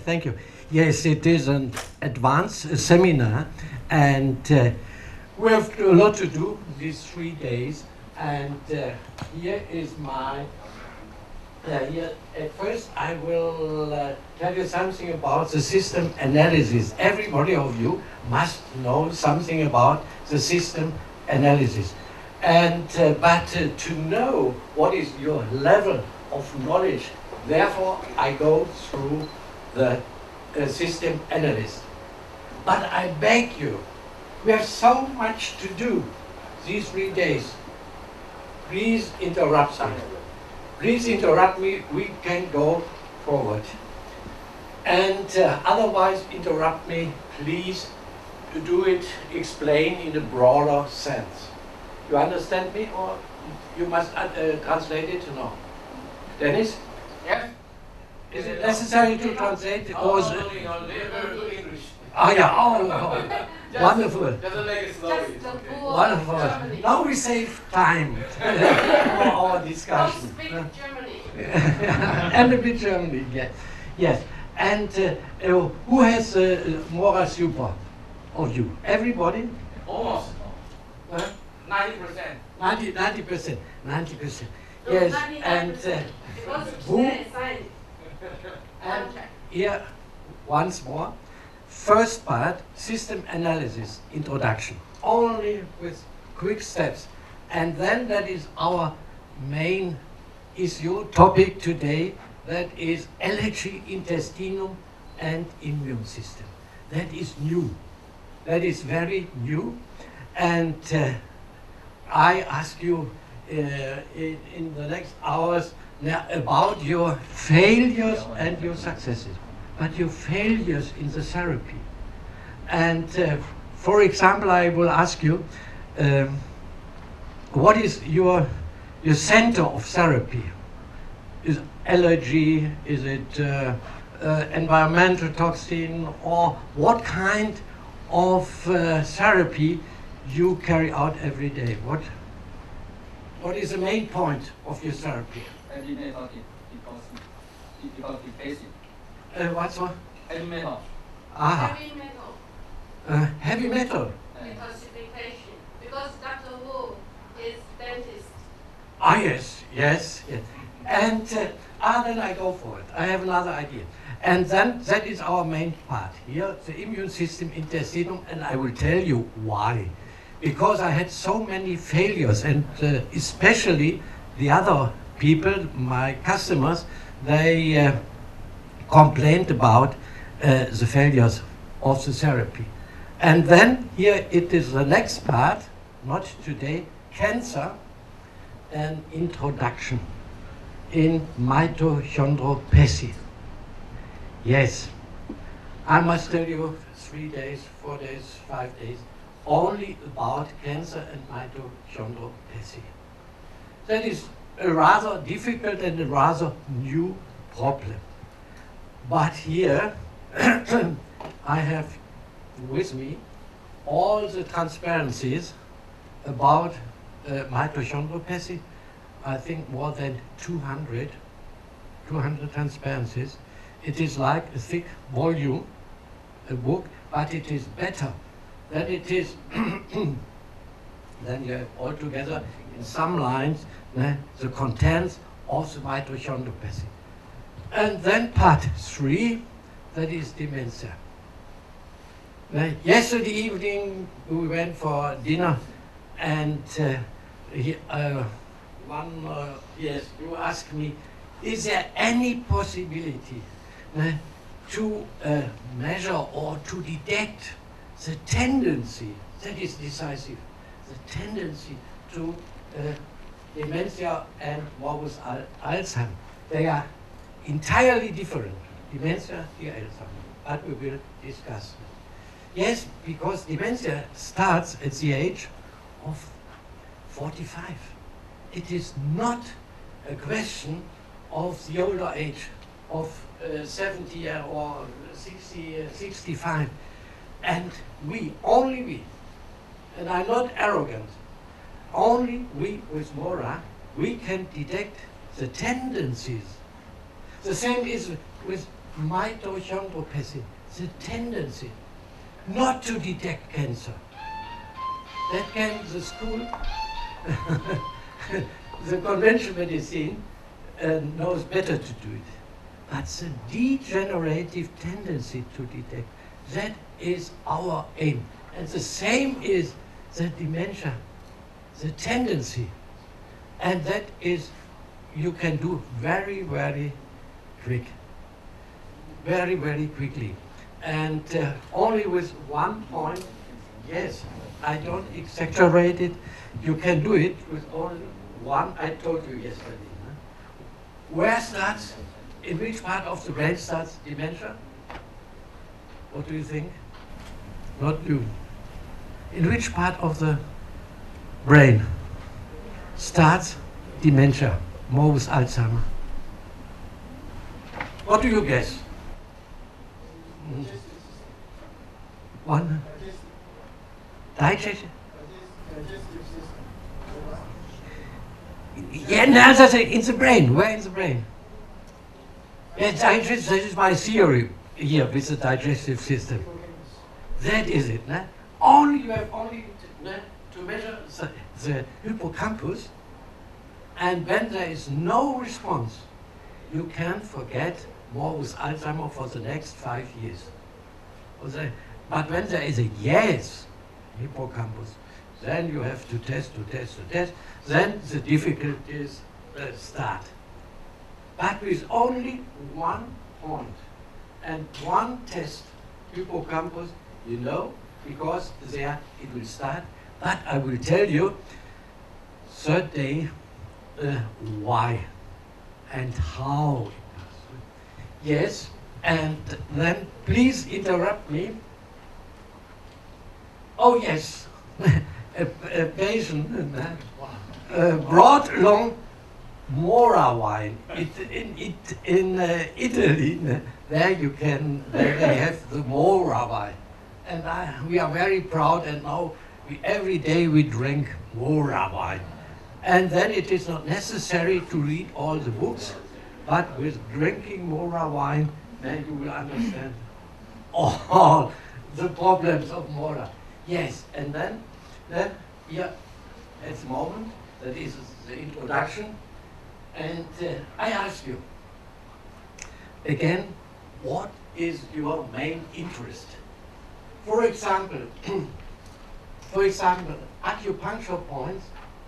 thank you. Yes, it is an advanced seminar, and we have a lot to do these 3 days. And here is my. Here, at first, I will tell you something about the system analysis. Everybody of you must know something about the system analysis. And but to know what is your level of knowledge, therefore I go through the system analysis. But I beg you, we have so much to do these 3 days. Please interrupt me. Please interrupt me, we can go forward. And otherwise interrupt me, please do it, explain in a broader sense. You understand me, or you must translate it? No. Dennis? Yes? Is it necessary to translate? No, very good English. Oh yeah, oh. Wonderful. Just make it slowly. Wonderful. Now we save time for our discussion. Speak Germany. And a bit Germany, yes. Yes. And who has moral super of you? Everybody? Almost. Huh? 90%. 90%. 90%. No, Yes. 99%. And Because who? today is science. And here, once more, first part, system analysis, introduction, only with quick steps. And then that is our main issue, topic today, that is allergy, intestinum, and immune system. That is new. That is very new. And I ask you in the next hours about your failures and your successes, but your failures in the therapy. And for example, I will ask you, what is your center of therapy? Is allergy, is it environmental toxin, or what kind of therapy you carry out every day? What is the main point of your therapy? Heavy metal detoxification. What's what? Heavy metal. Ah, Heavy metal heavy metal. detoxification. Because Dr. Wu is dentist. Ah, yes, yes, yes. And then I go for it. I have another idea. And then that is our main part here, the immune system, intestinum, and I will tell you why. Because I had so many failures, and especially the other people, my customers, they complained about the failures of the therapy. And then here it is the next part, not today, cancer and introduction in mitochondropathy. Yes, I must tell you 3 days, 4 days, 5 days, only about cancer and mitochondropathy. That is a rather difficult and a rather new problem. But here I have with me all the transparencies about mitochondropathy. I think more than 200 transparencies. It is like a thick volume, a book, but it is better than it is then you have altogether in some lines the contents of the mitochondropathy. And then part 3, that is dementia. Yesterday evening we went for dinner, and yes, you asked me, is there any possibility to measure or to detect the tendency, that is decisive, the tendency to dementia and morbus Alzheimer. They are entirely different, dementia and Alzheimer, but we will discuss. Yes, because dementia starts at the age of 45. It is not a question of the older age of 70 or 60, 65. And only we, and I'm not arrogant, only we with Mora, we can detect the tendencies. The same is with mitochondriopathy, the tendency not to detect cancer. That can the school, the conventional medicine knows better to do it. But the degenerative tendency to detect, that is our aim. And the same is the dementia, the tendency. And that is, you can do very, very quick. Very, very quickly. And only with 1 point, yes, I don't exaggerate it. You can do it with only one, I told you yesterday. Huh? Where starts, in which part of the brain starts dementia? What do you think? Not you. In which part of the brain starts dementia, more with Alzheimer? What do you guess? One? Digestion? Yeah, no, that's in the brain. Where in the brain? Yeah, digestion, that is my theory here with the digestive system. That is it. No? You have only to measure the hippocampus, and when there is no response, you can forget more with Alzheimer for the next 5 years. But when there is a yes, hippocampus, then you have to test. Then the difficulties start. But with only 1 point and 1 test, hippocampus, you know, because there it will start. But I will tell you, third day, why and how. Yes, and then please interrupt me. Oh yes, a patient brought along Mora wine. In Italy, there they have the Mora wine, and we are very proud. And now every day we drink Mora wine, and then it is not necessary to read all the books. But with drinking Mora wine, then you will understand all the problems of Mora. Yes, and then here, at the moment, that is the introduction. And I ask you, again, what is your main interest? For example, acupuncture points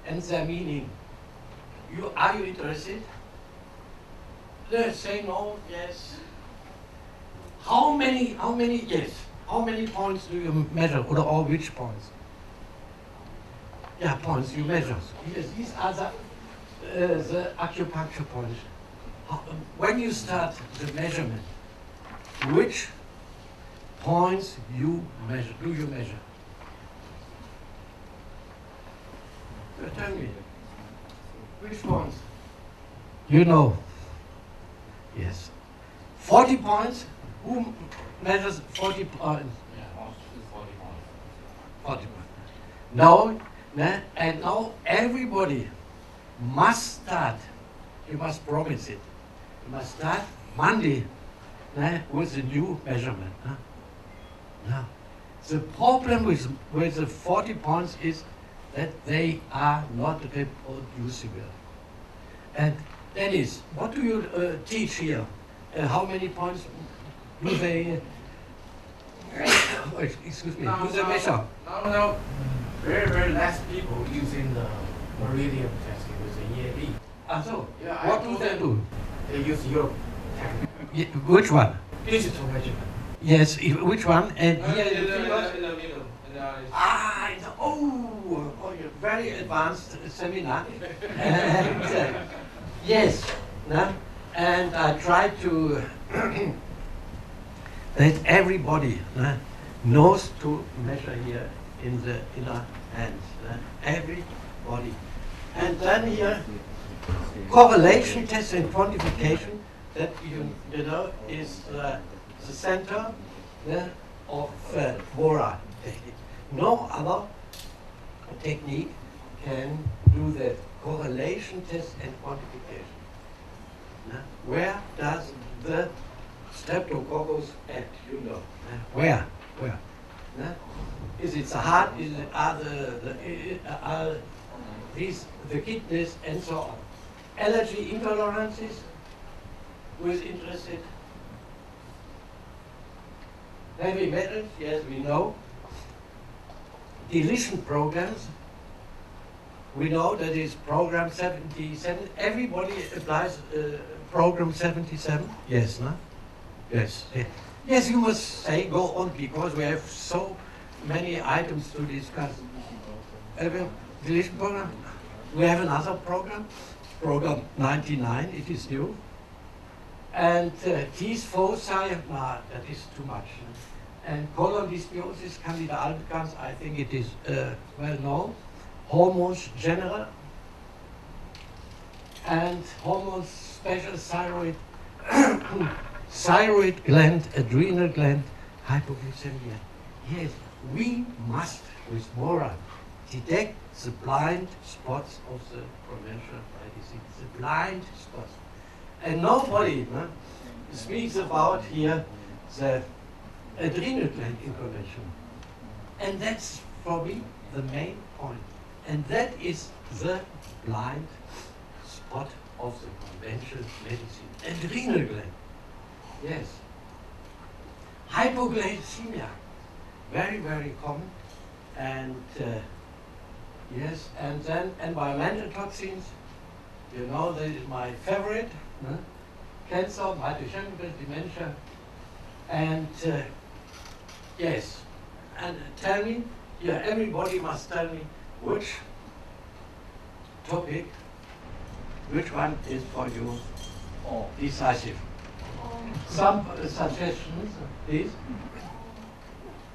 and their meaning. Are you interested? Say no, yes. How many, yes. How many points do you measure, or which points? Yeah, points you measure. Yes, these are the acupuncture points. When you start the measurement, which points do you measure? Tell me. Which points? You know. Yes. 40 points? Who measures 40 points? Yeah, most is 40 points. 40 points. Now, and now everybody must start. You must promise it. You must start Monday with a new measurement. Now, the problem with the 40 points is that they are not reproducible. And Dennis, what do you teach here? How many points do they, excuse me, do they measure? No. Very, very less people using the meridian testing with the EAB. So, Yeah, what do they do? They use your technique. Yeah, which one? Digital measurement. Yes, which one? And here In in the the field? middle. You're very advanced seminar. And, yes, and I try to that everybody knows to measure here in the inner hands. Everybody. And then here, correlation test and quantification, that you know is the center of Mora technique. No other technique can do that. Correlation test and quantification. Where does the Streptococcus at, you know, where? Is it the heart? Is it, are these the kidneys and so on? Allergy intolerances? Who is interested? Heavy metals? Yes, we know. Deletion programs? We know that is program 77. Everybody applies program 77? Yes, no? Yes. Yes, you must say, go on, because we have so many items to discuss. Deletion program? We have another program, program 99, it is new. And these foci, that is too much. And colon dysbiosis, Candida albicans, I think it is well known. Hormones general, and hormones special thyroid, thyroid gland, adrenal gland, hypoglycemia. Yes, we must, with MORA, detect the blind spots of the conventional medicine, the blind spots. And nobody speaks about here the adrenal gland intervention. And that's, for me, the main point. And that is the blind spot of the conventional medicine. Adrenal gland. Yes. Hypoglycemia. Very, very common. And yes, and then environmental toxins. You know, that is my favorite. Cancer, mitochondrial dementia. And yes, and tell me, yeah, everybody must tell me which topic, which one is for you decisive. Some suggestions, please.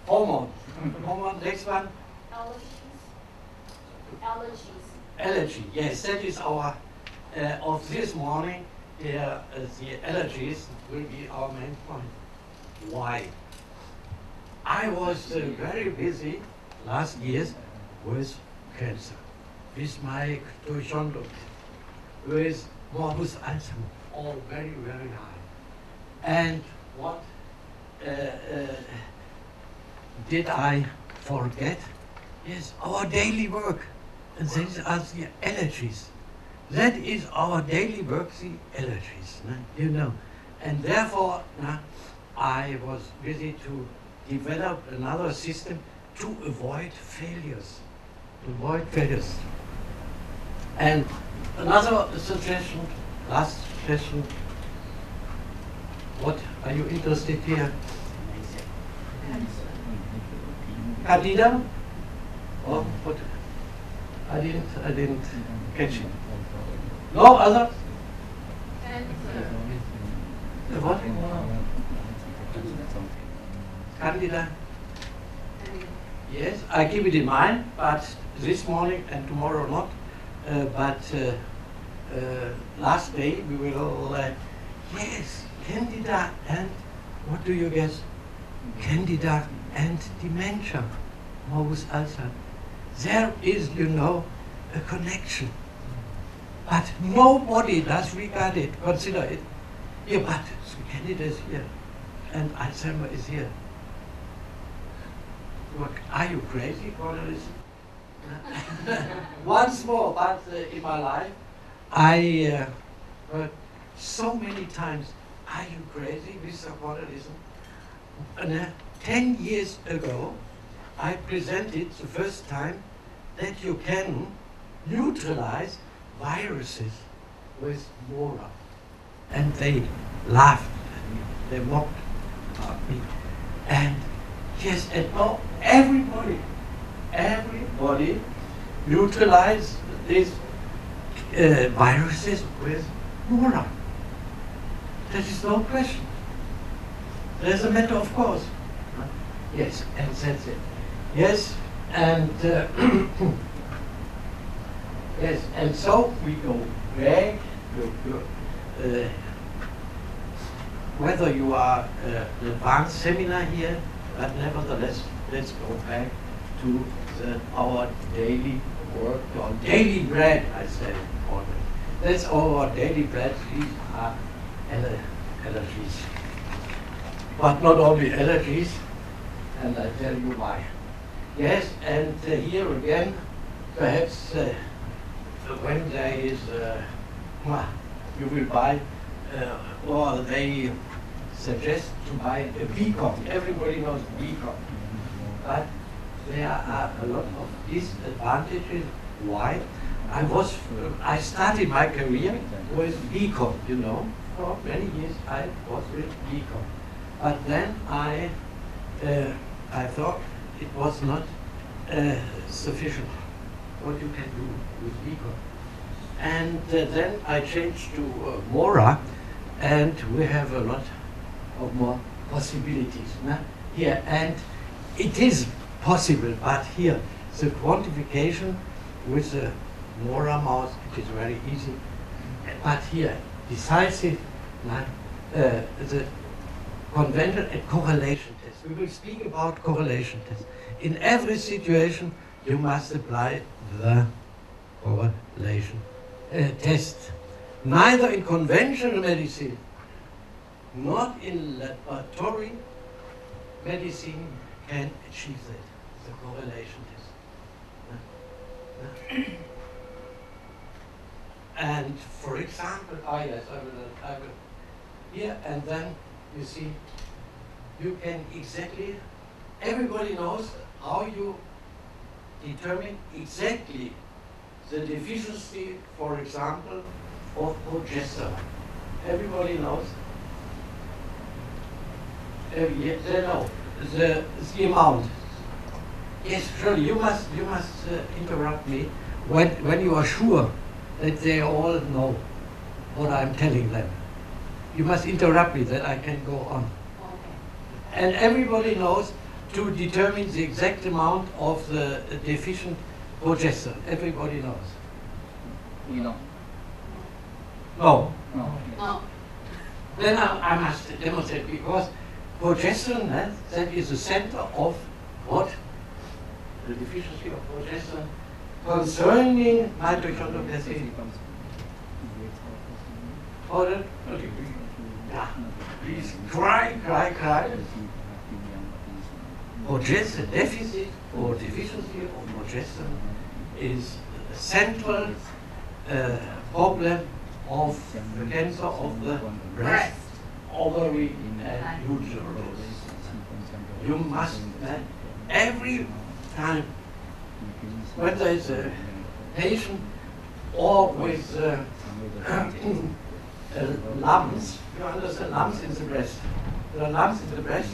Hormone. Hormone, next one. Allergy, yes, that is our, of this morning, the allergies will be our main point. Why? I was very busy last years with cancer, with my mitochondria, with morbus Alzheimer, all very, very high. And what did I forget? Yes, our daily work. And these are the allergies. That is our daily work, the allergies, you know. And therefore, I was busy to develop another system to avoid failures. And another suggestion, last suggestion, what are you interested here? Candida? Or what? I didn't catch it. No other? What? Candida? Yes, I keep it in mind, but this morning and tomorrow not. Last day we will, yes, Candida and, what do you guess? Candida and dementia, morbus Alzheimer. There is, you know, a connection. But nobody does regard it, consider it. Yeah, but Candida is here, and Alzheimer is here. Look, are you crazy, Cornelissen? Once more, but in my life, I heard so many times, are you crazy, Mr. Cornelissen? And 10 years ago, I presented the first time that you can neutralize viruses with MORA. And they laughed at me, they mocked at me. And yes, and now everybody neutralize these viruses with MORA. There is no question. There's a matter of course. Yes, and that's it. Yes, and yes, and so we go back to whether you are an advanced seminar here, but nevertheless, let's go back to our daily work, our daily bread, I said already. That's our daily bread. These are allergies. but not only allergies, and I tell you why. Yes, and here again, perhaps when there is, you will buy, or they suggest to buy a beacon. Everybody knows beacon, but there are a lot of disadvantages. Why? I started my career with beacon, you know. For many years I was with beacon, but then I thought it was not sufficient what you can do with beacon. And then I changed to Mora, and we have a lot of more possibilities here. And it is possible, but here the quantification with the Mora mouse, it is very easy. But here, decisive, the conventional and correlation test. We will speak about correlation test. In every situation, you must apply the correlation test. Neither in conventional medicine, not in laboratory medicine can achieve that, the correlation test. And for example, yes, I will here, and then you see, you can exactly, everybody knows how you determine exactly the deficiency, for example, of progesterone. Everybody knows. They know the amount. Yes, surely you must interrupt me when you are sure that they all know what I'm telling them. You must interrupt me that I can go on. Okay. And everybody knows to determine the exact amount of the deficient progesterone. Everybody knows. You know. No. No. No. Then I must demonstrate, because progesterone, that is the center of what? The deficiency of progesterone concerning mitochondrial cascade. Yeah. Please cry. Progesterone deficit or deficiency of progesterone is a central problem of the cancer of the breast, ovary, and uterus. You must, every time when there is a patient or with lumps, you understand, lumps in the breast. There are lumps in the breast,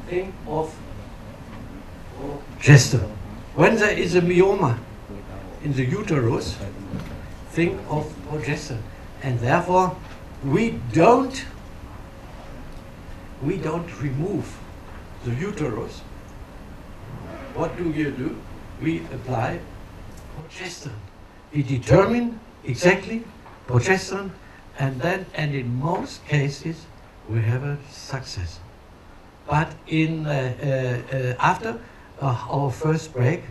think of progesterone. When there is a myoma in the uterus, think of progesterone. And therefore, we don't remove the uterus. What do? We apply progesterone. We determine exactly progesterone, and in most cases we have a success. But after our first break,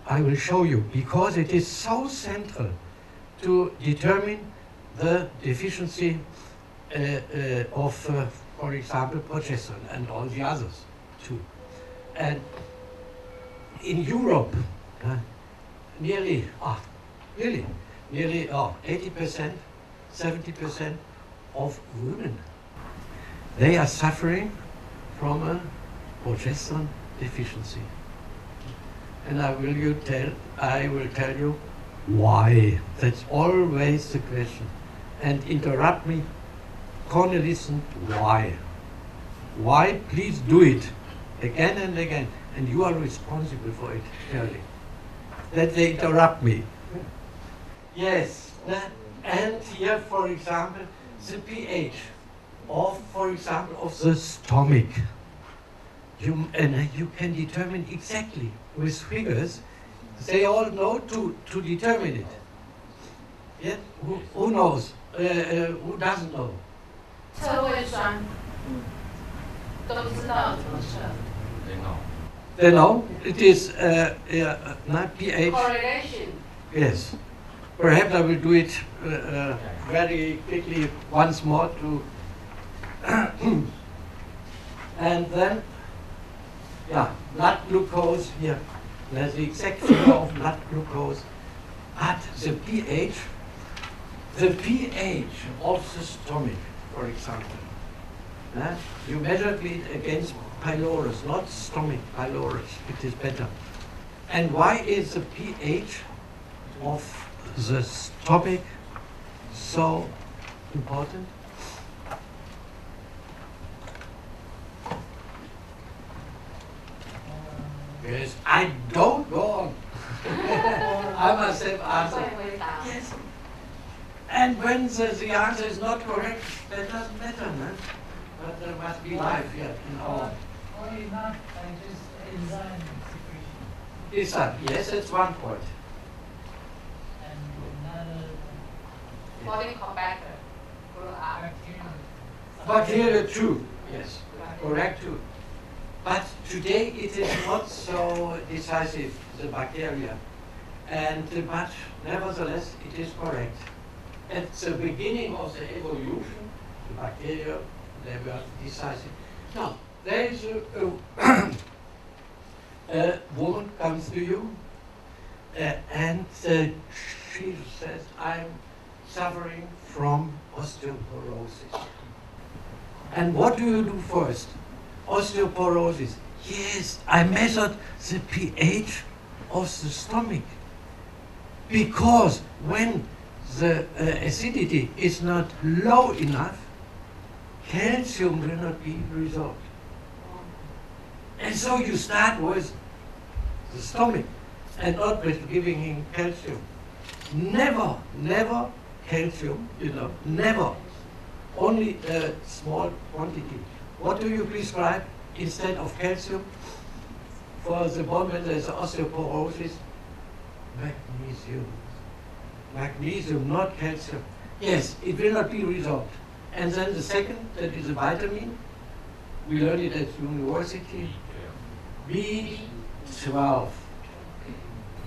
I will show you, because it is so central to determine the deficiency of, for example, progesterone and all the others too. And in Europe, nearly 80%, 70% of women, they are suffering from a progesterone deficiency. And I will tell you why. That's always the question. And interrupt me, Cornelissen, why? Why? Please do it again and again. And you are responsible for it, surely. That they interrupt me. Yes. And here, for example, the pH of, for example, of the stomach. You can determine exactly with figures. They all know to determine it. Yeah? Who knows? Who doesn't know? 测胃酸都知道怎么测。 They know. It is not pH. Correlation. Yes. Perhaps I will do it very quickly once more to. And then, yeah, blood glucose here. There's the exact figure of blood glucose. But the pH of the stomach, for example, you measured it against pylorus, not stomach, pylorus, it is better. And why is the pH of the stomach so important? Yes, I don't go on. I must have answered. Yes. And when the answer is not correct, that doesn't matter, man. But there must be life here in our. Only not just enzyme secretion. Is that? Yes, that's one point. And another Body compactor. bacteria. Bacteria too. Yes, correct too. But today it is not so decisive, the bacteria. But nevertheless, it is correct. At the beginning of the evolution, the bacteria, they were decisive. Now, there is a woman comes to you and she says, I'm suffering from osteoporosis. And what do you do first? Osteoporosis. Yes, I measured the pH of the stomach. Because when the acidity is not low enough, calcium will not be resolved. And so you start with the stomach and not with giving him calcium. Never calcium, never. Only a small quantity. What do you prescribe instead of calcium for the bone when there is osteoporosis? Magnesium. Magnesium, not calcium. Yes, it will not be resolved. And then the second, that is a vitamin. We learned it at university. B12.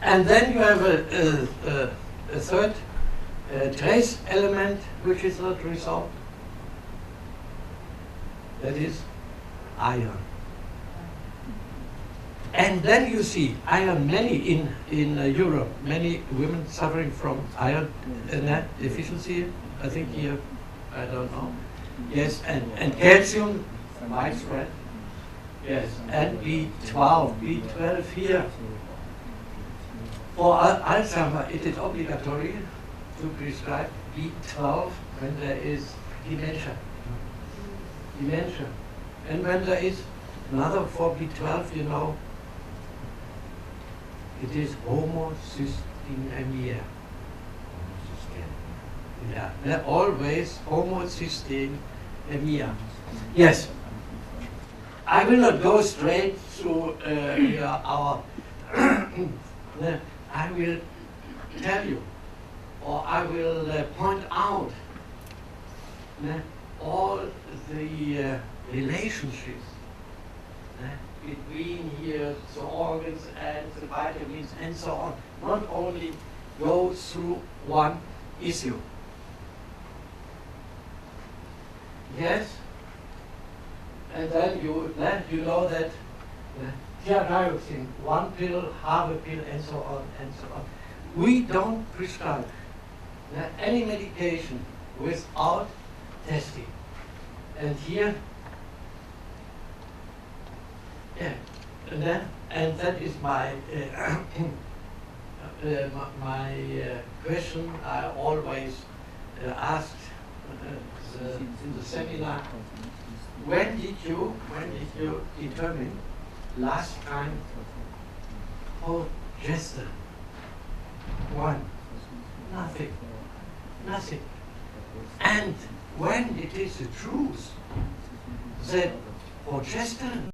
And then you have a third trace element which is not resolved. That is iron. And then you see iron, many in Europe, many women suffering from iron deficiency. I think here, I don't know. Yes, and calcium, widespread. Yes, and B12 here. For Alzheimer, it is obligatory to prescribe B12 when there is dementia. And when there is another for B12, it is homocystinemia. Yeah, they're always homocystinemia. Yes. I will not go straight through our. I will tell you, or I will point out all the relationships between here the organs and the vitamins and so on. Not only go through one issue. Yes, and then you know that tiohyoxine, one pill, half a pill, and so on and so on. We don't prescribe any medication without testing. And here, and that is my my question I always asked in the seminar. When did you determine last time progesterone? One. Nothing. And when it is the truth that progesterone